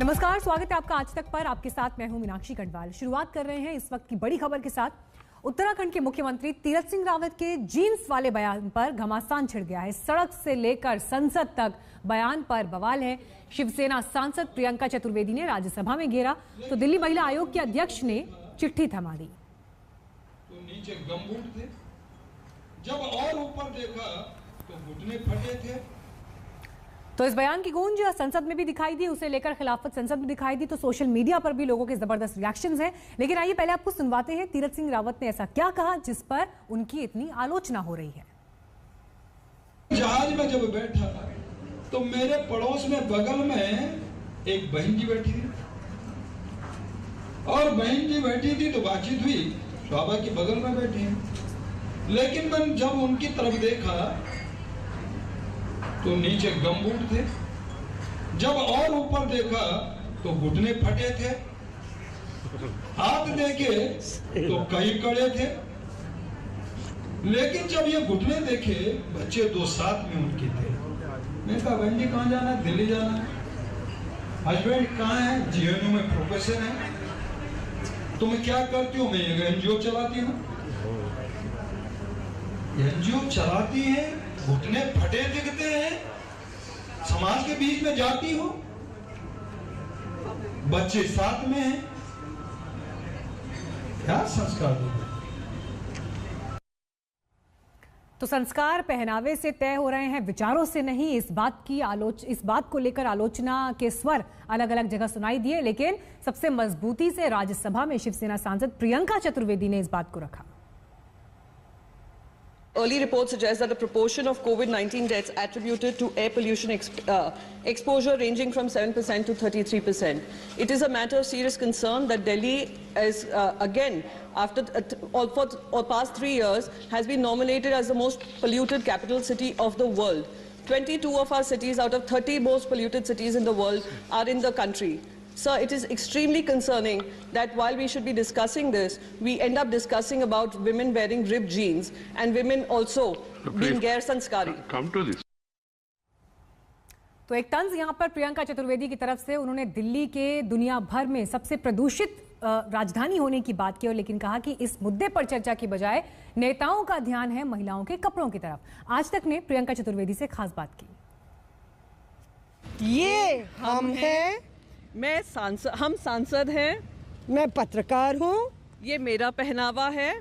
नमस्कार, स्वागत है आपका आज तक पर। आपके साथ मैं हूं मीनाक्षी कटवाल। शुरुआत कर रहे हैं इस वक्त की बड़ी खबर के साथ। उत्तराखंड के मुख्यमंत्री तीरथ सिंह रावत के जीन्स वाले बयान पर घमासान छिड़ गया है। सड़क से लेकर संसद तक बयान पर बवाल है। शिवसेना सांसद प्रियंका चतुर्वेदी ने राज्यसभा में घेरा तो दिल्ली महिला आयोग के अध्यक्ष ने चिट्ठी थमा दी। तो नीचे गमबूट थे, जब और ऊपर देखा तो घुटने फटे थे। तो इस बयान की गूंज संसद में भी दिखाई दी, उसे लेकर खिलाफत संसद में दिखाई दी, तो सोशल मीडिया पर भी लोगों के जबरदस्त रिएक्शंस हैं। लेकिन आइए पहले आपको सुनवाते हैं तीरथ सिंह रावत ने ऐसा क्या कहा जिस पर उनकी इतनी आलोचना हो रही है। जहाज में जब बैठा तो मेरे पड़ोस में बगल में एक बहन जी बैठी थी और बहन जी बैठी थी तो बातचीत हुई, स्वाभाविक के बगल में बैठी है। लेकिन मैं जब उनकी तरफ देखा तो नीचे गमबूट थे, जब और ऊपर देखा तो घुटने फटे थे, हाथ देखे तो कई कड़े थे। लेकिन जब ये घुटने देखे, बच्चे दो साथ में उनके थे। मैं कहा बहन जी कहाँ जाना है? दिल्ली जाना है। हस्बैंड कहाँ है? जीएनयू में प्रोफेसर है। तुम क्या करती हो? मैं एक एनजीओ चलाती हूँ। एनजीओ चलाती है, घुटने फटे दिखते हैं, समाज के बीच में जाती हो, बच्चे साथ में हैं, क्या संस्कार दो? तो संस्कार पहनावे से तय हो रहे हैं, विचारों से नहीं। इस बात को लेकर आलोचना के स्वर अलग अलग जगह सुनाई दिए, लेकिन सबसे मजबूती से राज्यसभा में शिवसेना सांसद प्रियंका चतुर्वेदी ने इस बात को रखा। Early reports suggest that the proportion of COVID-19 deaths attributed to air pollution exposure ranging from 7% to 33%. It is a matter of serious concern that Delhi is again, after for past 3 years, has been nominated as the most polluted capital city of the world. 22 of our cities out of 30 most polluted cities in the world are in the country. Sir, it is extremely concerning that while we should be discussing this, we end up discussing about women wearing ripped jeans and women also being gair sanskari. Come to this. तो एक तंज यहाँ पर प्रियंका चतुर्वेदी की तरफ से उन्होंने दिल्ली के दुनिया भर में सबसे प्रदूषित राजधानी होने की बात की, और लेकिन कहा कि इस मुद्दे पर चर्चा की बजाय नेताओं का ध्यान है महिलाओं के कपड़ों की तरफ। आज तक ने प्रियंका चतुर्वेदी से खास बात की। ये हम हैं, हम सांसद हैं, मैं पत्रकार हूँ, ये मेरा पहनावा है,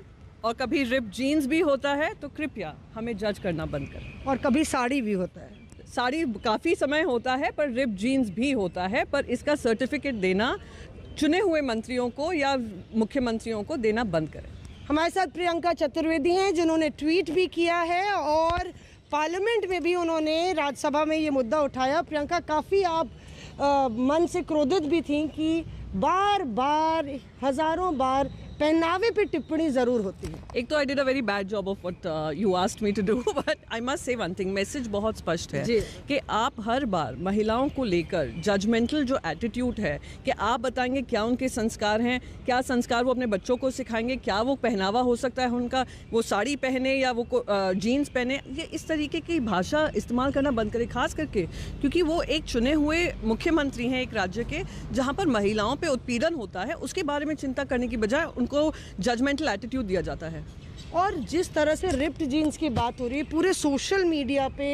और कभी रिप जीन्स भी होता है, तो कृपया हमें जज करना बंद करें। और कभी साड़ी भी होता है। साड़ी काफ़ी समय होता है, पर रिप जीन्स भी होता है, पर इसका सर्टिफिकेट देना चुने हुए मंत्रियों को या मुख्यमंत्रियों को देना बंद करें। हमारे साथ प्रियंका चतुर्वेदी हैं जिन्होंने ट्वीट भी किया है और पार्लियामेंट में भी उन्होंने राज्यसभा में ये मुद्दा उठाया। प्रियंका, काफ़ी आप मन से क्रोधित भी थी कि बार बार हजारों बार पहनावे पे टिप्पणी जरूर होती है। एक तो I did a very bad job of what you asked me to do, but I must say one thing, message बहुत स्पष्ट है कि आप हर बार महिलाओं को लेकर जजमेंटल जो एटीट्यूड है कि आप बताएंगे क्या उनके संस्कार हैं, क्या संस्कार वो अपने बच्चों को सिखाएंगे, क्या वो पहनावा हो सकता है उनका, वो साड़ी पहने या वो जीन्स पहने, ये इस तरीके की भाषा इस्तेमाल करना बंद करें। खास करके क्योंकि वो एक चुने हुए मुख्यमंत्री हैं एक राज्य के, जहाँ पर महिलाओं पर उत्पीड़न होता है, उसके बारे में चिंता करने की बजाय उनको जजमेंटल एटीट्यूड दिया जाता है। और जिस तरह से रिप्ड जीन्स की बात हो रही है, पूरे सोशल मीडिया पे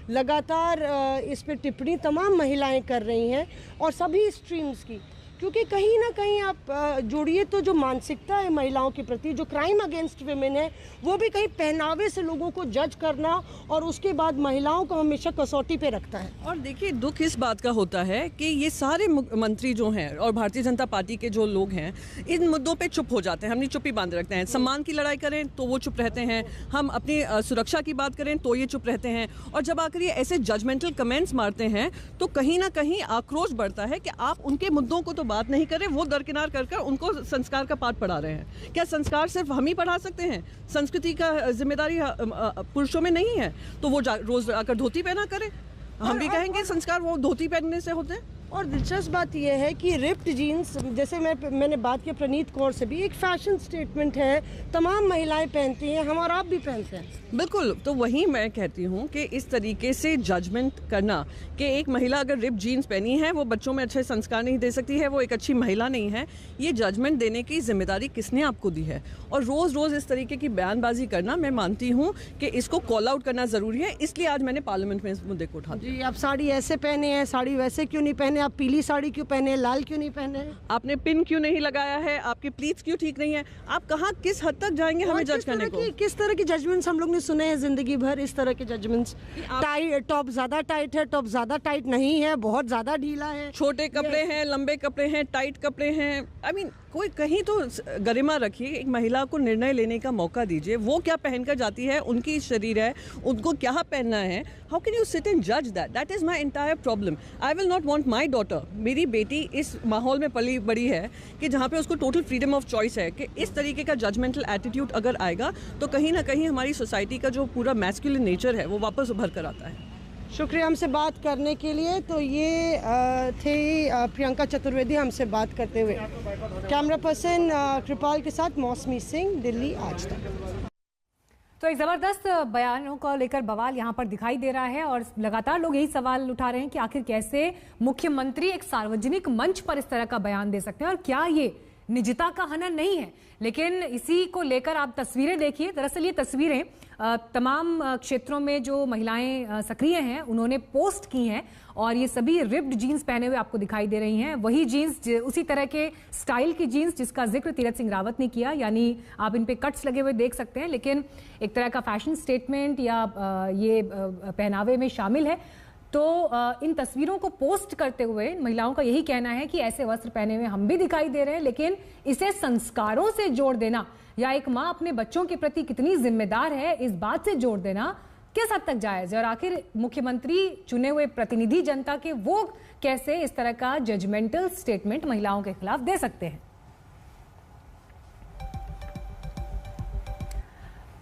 लगातार इस पे टिप्पणी तमाम महिलाएं कर रही हैं और सभी स्ट्रीम्स की, क्योंकि कहीं ना कहीं आप जोड़िए तो जो मानसिकता है महिलाओं के प्रति, जो क्राइम अगेंस्ट विमेन है, वो भी कहीं पहनावे से लोगों को जज करना और उसके बाद महिलाओं को हमेशा कसौटी पे रखता है। और देखिए, दुख इस बात का होता है कि ये सारे मंत्री जो हैं और भारतीय जनता पार्टी के जो लोग हैं, इन मुद्दों पे चुप हो जाते हैं। हमने चुप्पी बांध रखते हैं। सम्मान की लड़ाई करें तो वो चुप रहते हैं, हम अपनी सुरक्षा की बात करें तो ये चुप रहते हैं, और जब आकर ये ऐसे जजमेंटल कमेंट्स मारते हैं तो कहीं ना कहीं आक्रोश बढ़ता है कि आप उनके मुद्दों को तो बात नहीं करें, वो दरकिनार कर उनको संस्कार का पाठ पढ़ा रहे हैं। क्या संस्कार सिर्फ हम ही पढ़ा सकते हैं? संस्कृति का जिम्मेदारी पुरुषों में नहीं है? तो वो रोज आकर धोती पहना करें। हम भी कहेंगे संस्कार वो धोती पहनने से होते हैं। और दिलचस्प बात यह है कि रिप्ड जीन्स, जैसे मैंने बात की प्रणीत कौर से भी, एक फैशन स्टेटमेंट है, तमाम महिलाएं पहनती हैं, हम और आप भी पहनते हैं। बिल्कुल, तो वही मैं कहती हूँ कि इस तरीके से जजमेंट करना कि एक महिला अगर रिप जीन्स पहनी है वो बच्चों में अच्छे संस्कार नहीं दे सकती है, वो एक अच्छी महिला नहीं है, ये जजमेंट देने की जिम्मेदारी किसने आपको दी है? और रोज़ रोज़ इस तरीके की बयानबाजी करना, मैं मानती हूँ कि इसको कॉल आउट करना ज़रूरी है, इसलिए आज मैंने पार्लियामेंट में इस मुद्दे को उठा दिया। जी, आप साड़ी ऐसे पहने हैं, साड़ी वैसे क्यों नहीं पहने, आप पीली साड़ी क्यों पहने, लाल क्यों नहीं पहने, आपने पिन क्यों नहीं लगाया है, आपके प्लीट्स क्यों ठीक नहीं है, आप कहाँ किस हद तक जाएंगे हमें जज करने को? किस तरह के जजमेंट्स हम लोग ने सुने हैं जिंदगी भर, इस तरह के जजमेंट्स। टॉप ज्यादा टाइट है, टॉप ज्यादा टाइट नहीं है, बहुत ज्यादा ढीला है, छोटे कपड़े हैं, लंबे कपड़े हैं, टाइट कपड़े हैं। आई मीन कोई कहीं तो गरिमा रखिए, एक महिला को निर्णय लेने का मौका दीजिए, वो क्या पहनकर जाती है, उनकी शरीर है, उनको क्या पहनना है। How can you sit and जज that? That is my entire problem. I will not want my daughter, मेरी बेटी इस माहौल में पली बड़ी है कि जहाँ पे उसको टोटल फ्रीडम ऑफ चॉइस है, कि इस तरीके का जजमेंटल एटीट्यूड अगर आएगा तो कहीं ना कहीं हमारी सोसाइटी का जो पूरा मैस्कुलिन नेचर है वो वापस उभर कर आता है। शुक्रिया हमसे बात करने के लिए। तो ये थे प्रियंका चतुर्वेदी हमसे बात करते हुए। कैमरा पर्सन कृपाल के साथ मौसमी सिंह, दिल्ली आज तक। तो एक जबरदस्त बयानों को लेकर बवाल यहाँ पर दिखाई दे रहा है और लगातार लोग यही सवाल उठा रहे हैं कि आखिर कैसे मुख्यमंत्री एक सार्वजनिक मंच पर इस तरह का बयान दे सकते हैं, और क्या ये निजता का हनन नहीं है? लेकिन इसी को लेकर आप तस्वीरें देखिए। दरअसल ये तस्वीरें तमाम क्षेत्रों में जो महिलाएं सक्रिय हैं उन्होंने पोस्ट की हैं, और ये सभी रिप्ड जीन्स पहने हुए आपको दिखाई दे रही हैं। वही जीन्स, उसी तरह के स्टाइल की जीन्स जिसका जिक्र तीरथ सिंह रावत ने किया, यानी आप इन पे कट्स लगे हुए देख सकते हैं, लेकिन एक तरह का फैशन स्टेटमेंट या ये पहनावे में शामिल है। तो इन तस्वीरों को पोस्ट करते हुए महिलाओं का यही कहना है कि ऐसे वस्त्र पहने हुए हम भी दिखाई दे रहे हैं, लेकिन इसे संस्कारों से जोड़ देना या एक माँ अपने बच्चों के प्रति कितनी जिम्मेदार है इस बात से जोड़ देना किस हद तक जायज है? और आखिर मुख्यमंत्री चुने हुए प्रतिनिधि जनता के, वो कैसे इस तरह का जजमेंटल स्टेटमेंट महिलाओं के खिलाफ दे सकते हैं?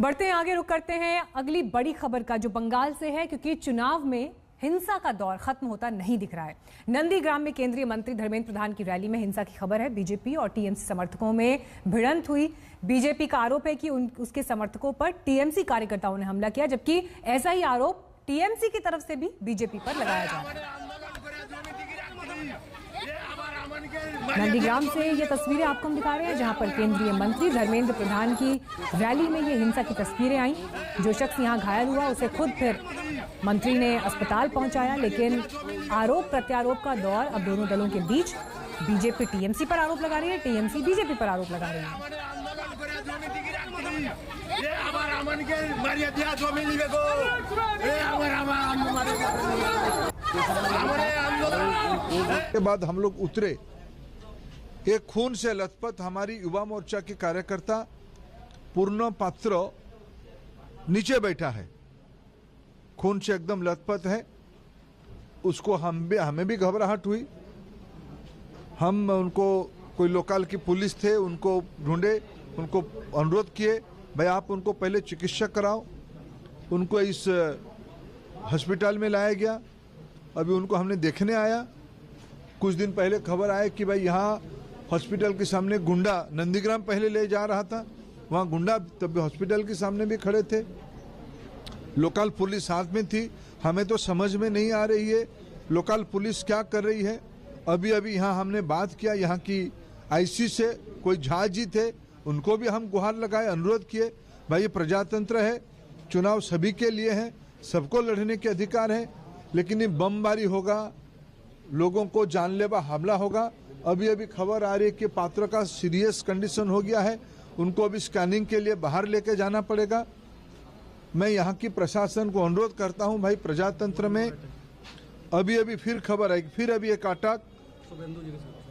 बढ़ते हैं आगे, रुक करते हैं अगली बड़ी खबर का जो बंगाल से है, क्योंकि चुनाव में हिंसा का दौर खत्म होता नहीं दिख रहा है। नंदीग्राम में केंद्रीय मंत्री धर्मेंद्र प्रधान की रैली में हिंसा की खबर है। बीजेपी और टीएमसी समर्थकों में भिड़ंत हुई। बीजेपी का आरोप है कि उसके समर्थकों पर टीएमसी कार्यकर्ताओं ने हमला किया, जबकि ऐसा ही आरोप टीएमसी की तरफ से भी बीजेपी पर लगाया जा रहा है। नंदीग्राम से ये तस्वीरें आपको हम दिखा रहे हैं, जहां पर केंद्रीय मंत्री धर्मेंद्र प्रधान की रैली में ये हिंसा की तस्वीरें आई। जो शख्स यहां घायल हुआ उसे खुद फिर मंत्री ने अस्पताल पहुंचाया, लेकिन आरोप प्रत्यारोप का दौर अब दोनों दलों के बीच। बीजेपी टीएमसी पर आरोप लगा रही है, टीएमसी बीजेपी पर आरोप लगा रही है। के बाद हम लोग उतरे, एक खून से लथपथ हमारी युवा मोर्चा के कार्यकर्ता पूर्ण पात्र नीचे बैठा है, खून से एकदम लथपथ है। उसको हमें भी घबराहट हुई। हम उनको, कोई लोकल की पुलिस थे, उनको ढूंढे, उनको अनुरोध किए, भाई आप उनको पहले चिकित्सा कराओ। उनको इस हॉस्पिटल में लाया गया। अभी उनको हमने देखने आया। कुछ दिन पहले खबर आया कि भाई यहाँ हॉस्पिटल के सामने गुंडा, नंदीग्राम पहले ले जा रहा था, वहाँ गुंडा तब हॉस्पिटल के सामने भी खड़े थे। लोकल पुलिस साथ में थी। हमें तो समझ में नहीं आ रही है लोकल पुलिस क्या कर रही है। अभी यहाँ हमने बात किया यहाँ की आईसी से, कोई झा जी थे, उनको भी हम गुहार लगाए, अनुरोध किए, भाई ये प्रजातंत्र है, चुनाव सभी के लिए है, सबको लड़ने के अधिकार है, लेकिन ये बमबारी होगा, लोगों को जानलेवा हमला होगा। अभी खबर आ रही है कि पात्र का सीरियस कंडीशन हो गया है, उनको अभी स्कैनिंग के लिए बाहर लेके जाना पड़ेगा। मैं यहाँ की प्रशासन को अनुरोध करता हूँ, भाई प्रजातंत्र में अभी फिर खबर आई, फिर अभी एक अटैक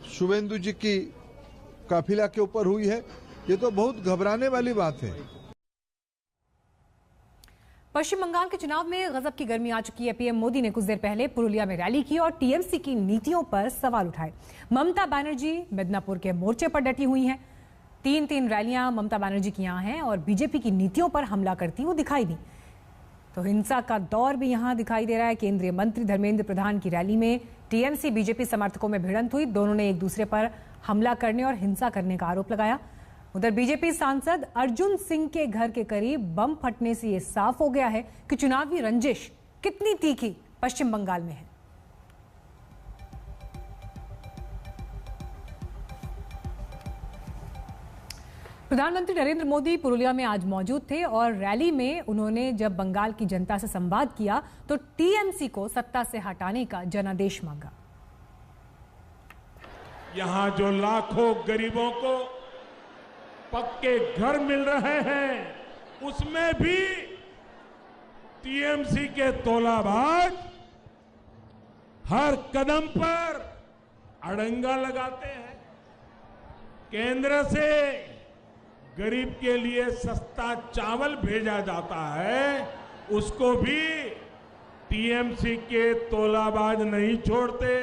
शुभेंदु जी की काफिला के ऊपर हुई है। ये तो बहुत घबराने वाली बात है। पश्चिम बंगाल के चुनाव में गजब की गर्मी आ चुकी है। पीएम मोदी ने कुछ देर पहले पुरुलिया में रैली की और टीएमसी की नीतियों पर सवाल उठाए। ममता बनर्जी मिदनापुर के मोर्चे पर डटी हुई हैं। तीन रैलियां ममता बनर्जी की यहाँ हैं और बीजेपी की नीतियों पर हमला करती वो दिखाई दी। तो हिंसा का दौर भी यहां दिखाई दे रहा है। केंद्रीय मंत्री धर्मेंद्र प्रधान की रैली में टीएमसी बीजेपी समर्थकों में भिड़ंत हुई। दोनों ने एक दूसरे पर हमला करने और हिंसा करने का आरोप लगाया। उधर बीजेपी सांसद अर्जुन सिंह के घर के करीब बम फटने से यह साफ हो गया है कि चुनावी रंजिश कितनी तीखी पश्चिम बंगाल में है। प्रधानमंत्री नरेंद्र मोदी पुरुलिया में आज मौजूद थे और रैली में उन्होंने जब बंगाल की जनता से संवाद किया तो टीएमसी को सत्ता से हटाने का जनादेश मांगा। यहां जो लाखों गरीबों को पक्के घर मिल रहे हैं, उसमें भी टीएमसी के तोलाबाज हर कदम पर अड़ंगा लगाते हैं। केंद्र से गरीब के लिए सस्ता चावल भेजा जाता है, उसको भी टीएमसी के तोलाबाज नहीं छोड़ते।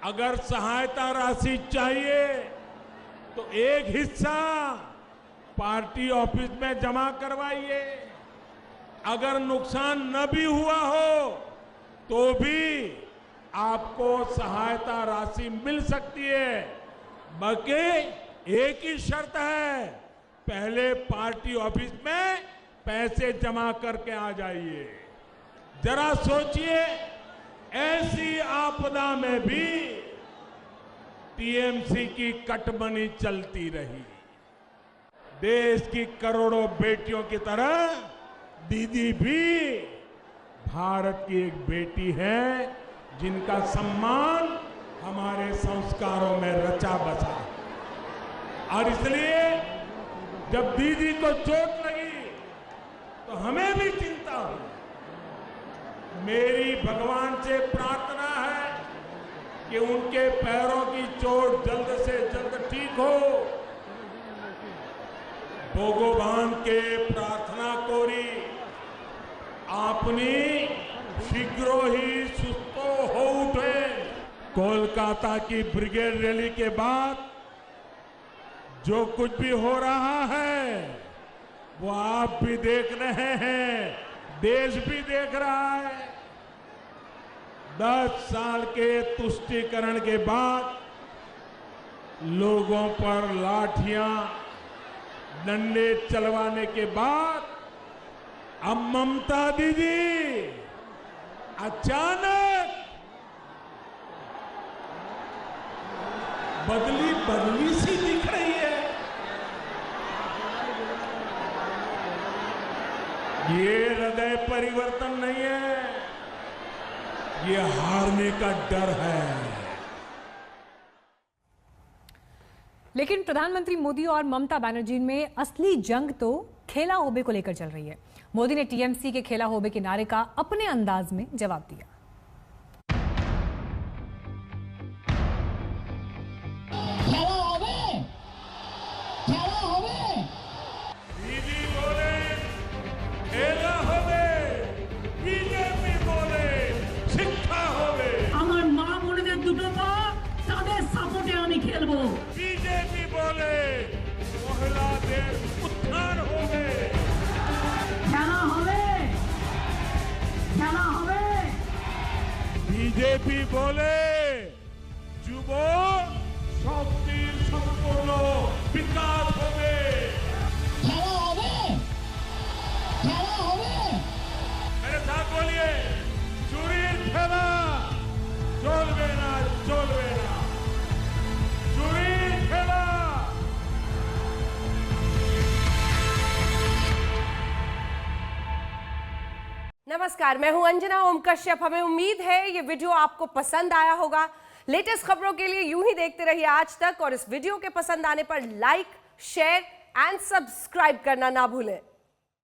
अगर सहायता राशि चाहिए तो एक हिस्सा पार्टी ऑफिस में जमा करवाइए। अगर नुकसान न भी हुआ हो तो भी आपको सहायता राशि मिल सकती है। बाकी एक ही शर्त है, पहले पार्टी ऑफिस में पैसे जमा करके आ जाइए। जरा सोचिए, ऐसी आपदा में भी टीएमसी की कटमनी चलती रही। देश की करोड़ों बेटियों की तरह दीदी भी भारत की एक बेटी है, जिनका सम्मान हमारे संस्कारों में रचा बसा है। और इसलिए जब दीदी को चोट लगी तो हमें भी चिंता हुई। मेरी भगवान से प्रार्थना है कि उनके पैरों की चोट जल्द से जल्द ठीक हो। भगवान के प्रार्थना कोरी आपनी शीघ्र ही सुस्तो हो उठे। कोलकाता की ब्रिगेड रैली के बाद जो कुछ भी हो रहा है वो आप भी देख रहे हैं, देश भी देख रहा है। 10 साल के तुष्टीकरण के बाद लोगों पर लाठियां डंडे चलवाने के बाद अब ममता दीदी अचानक बदली सी दिख रही है। ये हृदय परिवर्तन नहीं है, ये हारने का डर है। लेकिन प्रधानमंत्री मोदी और ममता बनर्जी में असली जंग तो खेला होबे को लेकर चल रही है। मोदी ने टीएमसी के खेला होबे के नारे का अपने अंदाज में जवाब दिया। बीजेपी बोले महिलाদের উত্থান হবে, খেলা হবে। बीजेपी बोले যুব শক্তির সম্পূর্ণ বিকাশ হবে। मेरे साथ बोलिए, চুরির খেলা চলবে না, চলবে না। नमस्कार, मैं हूं अंजना ओम कश्यप। हमें उम्मीद है ये वीडियो आपको पसंद आया होगा। लेटेस्ट खबरों के लिए यूं ही देखते रहिए आज तक और इस वीडियो के पसंद आने पर लाइक, शेयर एंड सब्सक्राइब करना ना भूलें।